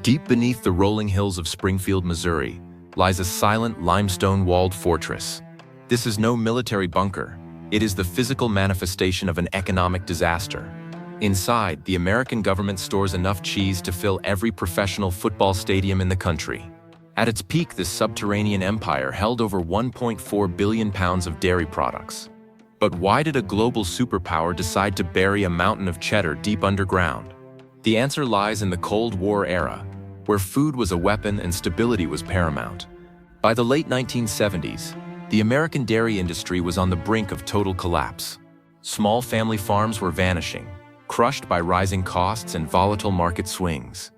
Deep beneath the rolling hills of Springfield, Missouri, lies a silent limestone-walled fortress. This is no military bunker. It is the physical manifestation of an economic disaster. Inside, the American government stores enough cheese to fill every professional football stadium in the country. At its peak, this subterranean empire held over 1.4 billion pounds of dairy products. But why did a global superpower decide to bury a mountain of cheddar deep underground? The answer lies in the Cold War era, where food was a weapon and stability was paramount. By the late 1970s, the American dairy industry was on the brink of total collapse. Small family farms were vanishing, crushed by rising costs and volatile market swings.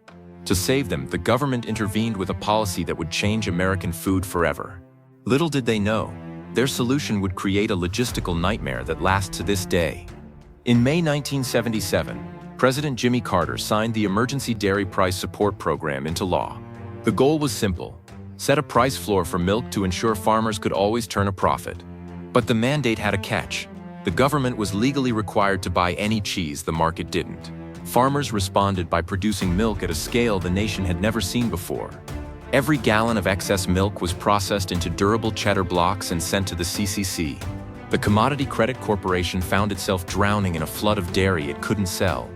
To save them, the government intervened with a policy that would change American food forever. Little did they know, their solution would create a logistical nightmare that lasts to this day. In May 1977, President Jimmy Carter signed the Emergency Dairy Price Support Program into law. The goal was simple: set a price floor for milk to ensure farmers could always turn a profit. But the mandate had a catch. The government was legally required to buy any cheese the market didn't. Farmers responded by producing milk at a scale the nation had never seen before. Every gallon of excess milk was processed into durable cheddar blocks and sent to the CCC. The Commodity Credit Corporation found itself drowning in a flood of dairy it couldn't sell.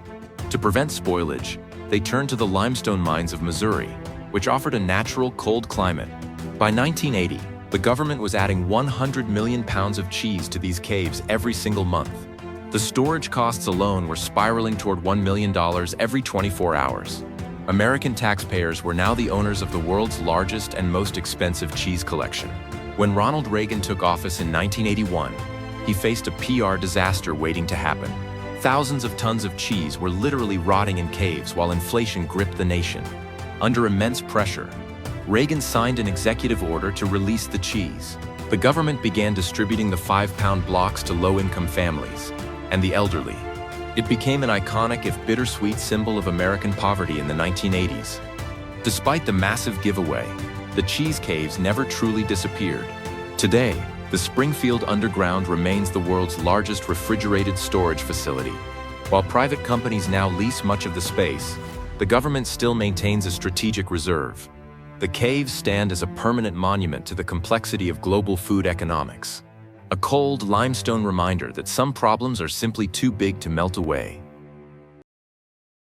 To prevent spoilage, they turned to the limestone mines of Missouri, which offered a natural, cold climate. By 1980, the government was adding 100 million pounds of cheese to these caves every single month. The storage costs alone were spiraling toward $1 million every 24 hours. American taxpayers were now the owners of the world's largest and most expensive cheese collection. When Ronald Reagan took office in 1981, he faced a PR disaster waiting to happen. Thousands of tons of cheese were literally rotting in caves while inflation gripped the nation. Under immense pressure, Reagan signed an executive order to release the cheese. The government began distributing the 5-pound blocks to low-income families and the elderly. It became an iconic, if bittersweet, symbol of American poverty in the 1980s. Despite the massive giveaway, the cheese caves never truly disappeared. Today, the Springfield Underground remains the world's largest refrigerated storage facility. While private companies now lease much of the space, the government still maintains a strategic reserve. The caves stand as a permanent monument to the complexity of global food economics. A cold, limestone reminder that some problems are simply too big to melt away.